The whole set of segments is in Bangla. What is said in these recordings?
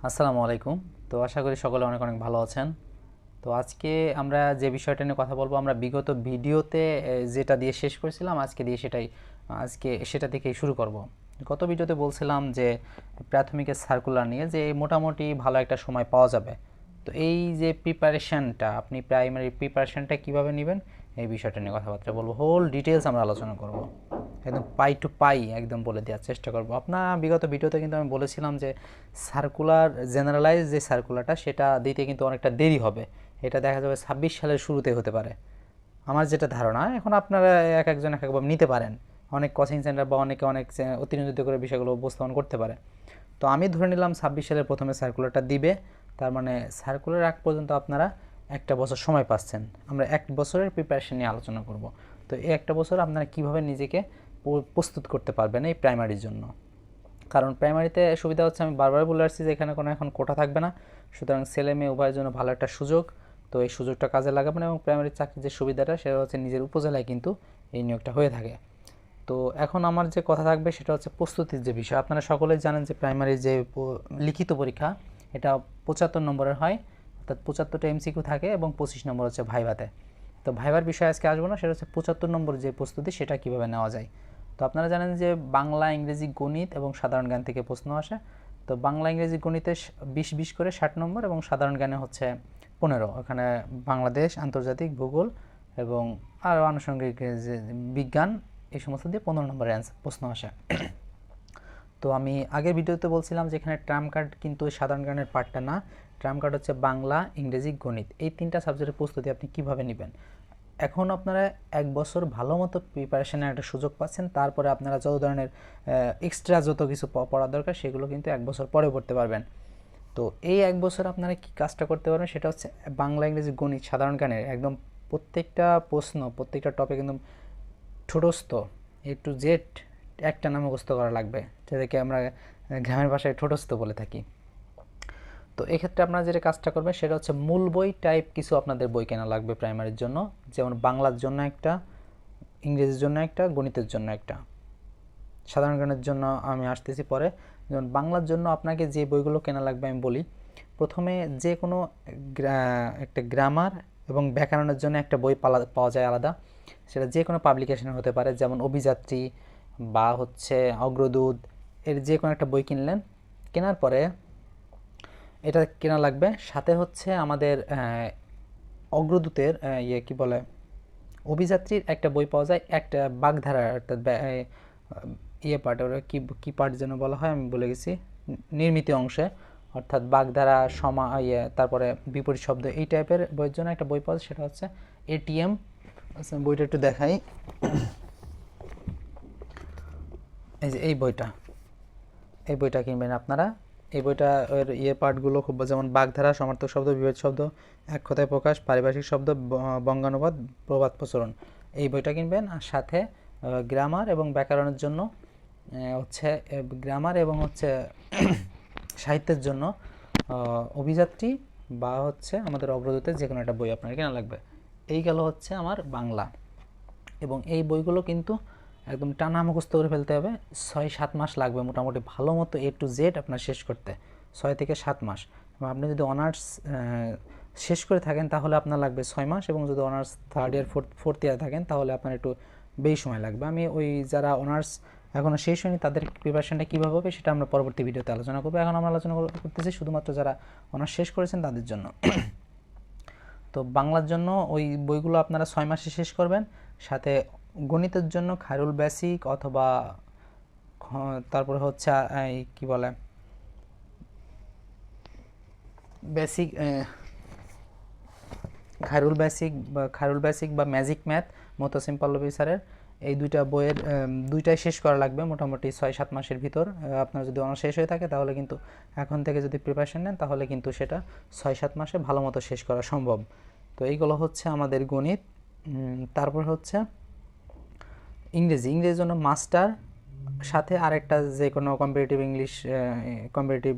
আসসালামু আলাইকুম। তো আশা করি সকলে অনেক অনেক ভালো আছেন। তো আজকে আমরা যে বিষয়টা নিয়ে কথা বলবো, আমরা বিগত ভিডিওতে যেটা দিয়ে শেষ করেছিলাম আজকে সেটা থেকেই শুরু করব। গত ভিডিওতে বলছিলাম যে প্রাথমিকের সার্কুলার নিয়ে যে মোটামুটি ভালো একটা সময় পাওয়া যাবে। তো এই যে প্রিপারেশনটা, আপনি প্রাইমারি প্রিপারেশনটা কিভাবে নেবেন এই বিষয়টা নিয়ে কথাবার্তা বলবো, হোল ডিটেলস আমরা আলোচনা করব, একদম পাই টু পাই একদম বলে দেওয়ার চেষ্টা করব। আপনার বিগত ভিডিওতে কিন্তু আমি বলেছিলাম যে সার্কুলার, জেনারেলাইজ যে সার্কুলারটা সেটা দিতে কিন্তু অনেকটা দেরি হবে, এটা দেখা যাবে 26 সালের শুরুতে হতে পারে আমার যেটা ধারণা। এখন আপনারা এক একজন এক একভাবে নিতে পারেন, অনেক কোচিং সেন্টার বা অনেকে অনেক অতিরঞ্জিত করে বিষয়গুলো উপস্থাপন করতে পারে। তো আমি ধরে নিলাম 26 সালের প্রথমে সার্কুলারটা দিবে, তার মানে সার্কুলার আগ পর্যন্ত আপনারা একটা বছর সময় পাচ্ছেন। আমরা এক বছরের প্রিপারেশন নিয়ে আলোচনা করব। তো এই একটা বছর আপনারা কীভাবে নিজেকে প্রস্তুত করতে পারবেন এই প্রাইমারির জন্য। কারণ প্রাইমারিতে সুবিধা হচ্ছে, আমি বারবার বলে আসছি যে এখানে কোনো এখন কোটা থাকবে না, সুতরাং ছেলে মেয়ে উভয়ের জন্য ভালো একটা সুযোগ। তো এই সুযোগটা কাজে লাগাবেন এবং প্রাইমারি চাকরির যে সুবিধাটা সেটা হচ্ছে নিজের উপজেলায় কিন্তু এই নিয়োগটা হয়ে থাকে। তো এখন আমার যে কথা থাকবে সেটা হচ্ছে প্রস্তুতির যে বিষয়। আপনারা সকলেই জানেন যে প্রাইমারির যে লিখিত পরীক্ষা এটা 75 নম্বরের হয়, অর্থাৎ 75টা এমসিকিউ থাকে এবং 25 নম্বর হচ্ছে ভাইভাতে। তো ভাইবার বিষয়ে আজকে আসবো না, সেটা হচ্ছে 75 নম্বর যে প্রস্তুতি সেটা কীভাবে নেওয়া যায়। তো আপনারা জানেন যে বাংলা, ইংরেজি, গণিত এবং সাধারণ জ্ঞান থেকে প্রশ্ন আসে। তো বাংলা, ইংরেজি, গণিতে 20-20 করে 60 নম্বর এবং সাধারণ জ্ঞানে হচ্ছে 15। ওখানে বাংলাদেশ, আন্তর্জাতিক, ভূগোল এবং আরও আনুষঙ্গিক যে বিজ্ঞান, এই সমস্ত দিয়ে 15 নম্বরের প্রশ্ন আসে। তো আমি আগের ভিডিওতে বলছিলাম যে এখানে ট্রাম কার্ড কিন্তু সাধারণ জ্ঞানের পার্টটা না, ট্রাম কার্ড হচ্ছে বাংলা, ইংরেজি, গণিত, এই তিনটা সাবজেক্টের প্রস্তুতি আপনি কীভাবে নেবেন। এখন আপনারা এক বছর ভালো মতো প্রিপারেশনের একটা সুযোগ পাচ্ছেন, তারপরে আপনারা যত ধরনের এক্সট্রা যত কিছু পড়ার দরকার সেগুলো কিন্তু এক বছর পরে পড়তে পারবেন। তো এই এক বছর আপনারা কি কাজটা করতে পারবেন সেটা হচ্ছে বাংলা, ইংরেজি, গণিত, সাধারণ জ্ঞানের একদম প্রত্যেকটা প্রশ্ন, প্রত্যেকটা টপিক একদম ঠোঁটস্থ A to Z একটা নাম মুখস্থ করা লাগবে, যেটাকে আমরা গ্রামের ভাষায় ঠোঁটস্থ বলে থাকি। তো এক্ষেত্রে আপনারা যেটা কাজটা করবেন সেটা হচ্ছে মূল বই টাইপ কিছু আপনাদের বই কেনা লাগবে প্রাইমারির জন্য, যেমন বাংলার জন্য একটা, ইংরেজির জন্য একটা, গণিতের জন্য একটা, সাধারণ জ্ঞানের জন্য আমি আসতেছি পরে। যেমন বাংলার জন্য আপনাকে যে বইগুলো কেনা লাগবে আমি বলি। প্রথমে যে কোনো একটা গ্রামার এবং ব্যাকরণের জন্য একটা বই পাওয়া যায় আলাদা, সেটা যে কোনো পাবলিকেশনে হতে পারে, যেমন অভিযাত্রী বা হচ্ছে অগ্রদূত, এর যে কোনো একটা বই কিনলেন। কেনার পরে এটা কেনা লাগবে, সাথে হচ্ছে আমাদের অগ্রদূতের কি বলে, অভিযাত্রীর একটা বই পাওয়া যায়, একটা বাগধারা, অর্থাৎ পার্ট, ওরা কি পার্ট যেন বলা হয় আমি বলে গেছি, নির্মিত অংশে, অর্থাৎ বাগধারা, তারপরে বিপরীত শব্দ, এই টাইপের বইয়ের জন্য একটা বই পাওয়া যায়, সেটা হচ্ছে এটিএম। বইটা একটু দেখাই, এই যে এই বইটা কিনবেন আপনারা। এই বইটা এর পার্টগুলো খুব, যেমন বাগধারা, সমার্থক শব্দ, বিভেদ শব্দ, এক কথায় প্রকাশ, পারিভাষিক শব্দ, বঙ্গানুবাদ, প্রবাদ প্রচলন, এই বইটা কিনবেন। আর সাথে গ্রামার এবং ব্যাকরণের জন্য হচ্ছে গ্রামার এবং হচ্ছে সাহিত্যের জন্য অভিযাত্রী বা হচ্ছে আমাদের অগ্রদূতের যে কোনো একটা বই আপনার কেনা লাগবে। এই গেল হচ্ছে আমার বাংলা। এবং এই বইগুলো কিন্তু একদম টানা মুখস্থ করে ফেলতে হবে, 6-7 মাস লাগবে মোটামুটি ভালো মতো A to Z আপনার শেষ করতে, 6 থেকে 7 মাস। এবং আপনি যদি অনার্স শেষ করে থাকেন তাহলে আপনার লাগবে 6 মাস, এবং যদি honours third year fourth year থাকেন তাহলে আপনার একটু বেশি সময় লাগবে। আমি ওই যারা অনার্স এখনও শেষ হয়নি তাদের প্রিপারেশনটা কীভাবে হবে সেটা আমরা পরবর্তী ভিডিওতে আলোচনা করবো। এখন আমরা আলোচনা করতেছি শুধুমাত্র যারা অনার্স শেষ করেছেন তাদের জন্য। তো বাংলার জন্য ওই বইগুলো আপনারা 6 মাসে শেষ করবেন। সাথে গণিতের জন্য খায়রুল বেসিক অথবা তারপরে হচ্ছে এই কি বলে বেসিক, খায়রুল বেসিক বা ম্যাজিক ম্যাথ মোতাসিম পল্লবী স্যারের, এই দুইটা বইয়ের দুইটাই শেষ করা লাগবে মোটামুটি 6-7 মাসের ভিতর। আপনার যদি অনার্স শেষ হয়ে থাকে তাহলে কিন্তু এখন থেকে যদি প্রিপারেশন নেন তাহলে কিন্তু সেটা 6-7 মাসে ভালো মতো শেষ করা সম্ভব। তো এইগুলো হচ্ছে আমাদের গণিত। তারপর হচ্ছে ইংরেজির জন্য মাস্টার, সাথে আরেকটা যে কোনো কম্পারেটিভ ইংলিশ, কম্পারেটিভ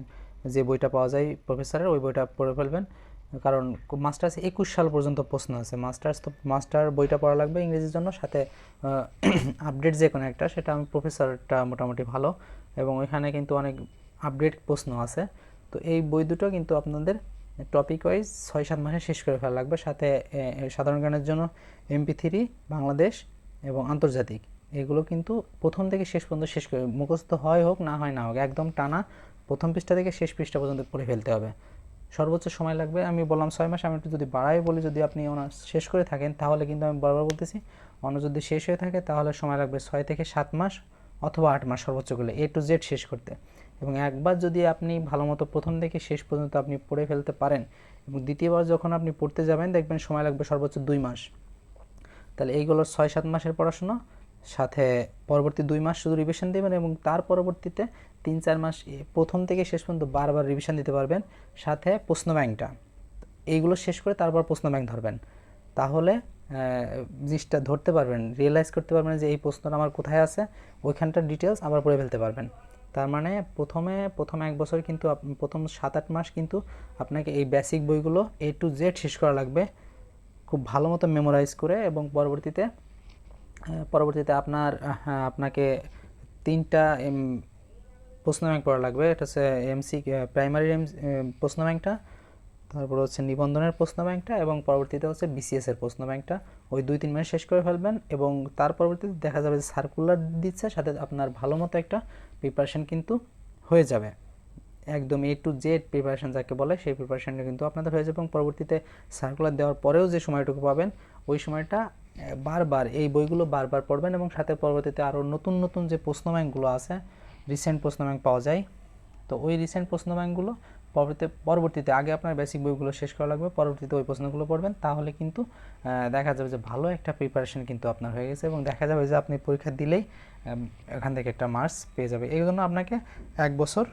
যে বইটা পাওয়া যায় প্রফেসরের, ওই বইটা পড়ে ফেলবেন। কারণ মাস্টার্স 21 সাল পর্যন্ত প্রশ্ন আছে, মাস্টার বইটা পড়া লাগবে ইংরেজির জন্য। সাথে আপডেট যে কোনো একটা, সেটা আমি প্রফেসরটা মোটামুটি ভালো, এবং ওইখানে কিন্তু অনেক আপডেট প্রশ্ন আছে। তো এই বই দুটো কিন্তু আপনাদের টপিক ওয়াইজ 6-7 মাসে শেষ করে ফেলা লাগবে। সাথে সাধারণ জ্ঞানের জন্য MP3, বাংলাদেশ এবং আন্তর্জাতিক, এগুলো কিন্তু প্রথম থেকে শেষ পর্যন্ত শেষ করে মুখস্থ হয় হোক না হয় না হোক একদম টানা প্রথম পৃষ্ঠা থেকে শেষ পৃষ্ঠা পর্যন্ত পড়ে ফেলতে হবে। সর্বোচ্চ সময় লাগবে, আমি বললাম 6 মাস, আমি একটু যদি বাড়াই বলি, যদি আপনি অনার্স শেষ করে থাকেন তাহলে কিন্তু আমি বারবার বলতেছি অনার্স যদি শেষ হয়ে থাকে তাহলে সময় লাগবে 6 থেকে 7 মাস অথবা 8 মাস সর্বোচ্চ করলে A to Z শেষ করতে। এবং একবার যদি আপনি ভালো মতো প্রথম থেকে শেষ পর্যন্ত আপনি পড়ে ফেলতে পারেন এবং দ্বিতীয়বার যখন আপনি পড়তে যাবেন দেখবেন সময় লাগবে সর্বোচ্চ 2 মাস। তাহলে এইগুলোর 6-7 মাসের পড়াশোনা, সাথে পরবর্তী 2 মাস শুধু রিভিশন দেবেন এবং তার পরবর্তীতে 3-4 মাস প্রথম থেকে শেষ পর্যন্ত বারবার রিভিশন দিতে পারবেন। সাথে প্রশ্ন ব্যাংকটা, এইগুলো শেষ করে তারপর প্রশ্ন ব্যাংক ধরবেন, তাহলে জিনিসটা ধরতে পারবেন, রিয়েলাইজ করতে পারবেন যে এই প্রশ্নটা আমার কোথায় আছে, ওইখানটার ডিটেলস আবার পড়ে ফেলতে পারবেন। তার মানে প্রথম 1 বছর কিন্তু প্রথম 7-8 মাস কিন্তু আপনাকে এই বেসিক বইগুলো A to Z শেষ করা লাগবে খুব ভালো মতো মেমোরাইজ করে। এবং পরবর্তীতে আপনাকে 3টা প্রশ্ন ব্যাংক পড়া লাগবে। এটা হচ্ছে প্রাইমারি প্রশ্ন ব্যাংকটা, তারপর হচ্ছে নিবন্ধনের প্রশ্ন ব্যাংকটা এবং পরবর্তীতে হচ্ছে BCS এর প্রশ্ন ব্যাংকটা। ওই 2-3 মাস শেষ করে ফেলবেন এবং তার পরবর্তীতে দেখা যাবে যে সার্কুলার দিচ্ছে, সাথে আপনার ভালো মতো একটা প্রিপারেশন কিন্তু হয়ে যাবে। একদম A to Z প্রিপারেশন যাকে বলে সেই প্রিপারেশনটা কিন্তু আপনাদের হয়ে যাবে। এবং পরবর্তীতে সার্কুলার দেওয়ার পরেও যে সময়টুকু পাবেন ওই সময়টা বারবার এই বইগুলো বারবার পড়বেন এবং সাথে পরবর্তীতে আরও নতুন নতুন যে প্রশ্ন ব্যাংকগুলো আছে, রিসেন্ট প্রশ্ন ব্যাংক পাওয়া যায়, তো ওই রিসেন্ট প্রশ্ন ব্যাংকগুলো পরবর্তীতে আগে আপনার বেসিক বইগুলো শেষ করা লাগবে, পরবর্তীতে ওই প্রশ্নগুলো পড়বেন, তাহলে কিন্তু দেখা যাবে যে ভালো একটা প্রিপারেশন কিন্তু আপনার হয়ে গেছে এবং দেখা যাবে যে আপনি পরীক্ষা দিলেই এখান থেকে একটা মার্কস পেয়ে যাবে। এই জন্য আপনাকে 1 বছর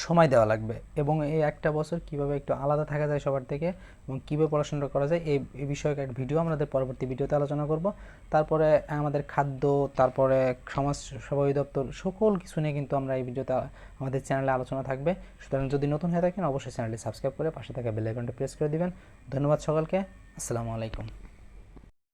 সময় দেওয়া লাগবে এবং এই একটা বছর কিভাবে একটু আলাদা থাকা যায় সবার থেকে এবং কীভাবে পড়াশোনা করা যায় এই বিষয়ক এক ভিডিও আমাদের পরবর্তী ভিডিওতে আলোচনা করব। তারপরে আমাদের খাদ্য, তারপরে সমাজ সেবা অধিদপ্তর, সকল কিছু নিয়ে কিন্তু আমরা এই ভিডিওতে আমাদের চ্যানেলে আলোচনা থাকবে। সুতরাং যদি নতুন হয়ে থাকেন অবশ্যই চ্যানেলটি সাবস্ক্রাইব করে পাশে থাকা বেল আইকনটা প্রেস করে দিবেন। ধন্যবাদ সকলকে, আসসালামু আলাইকুম।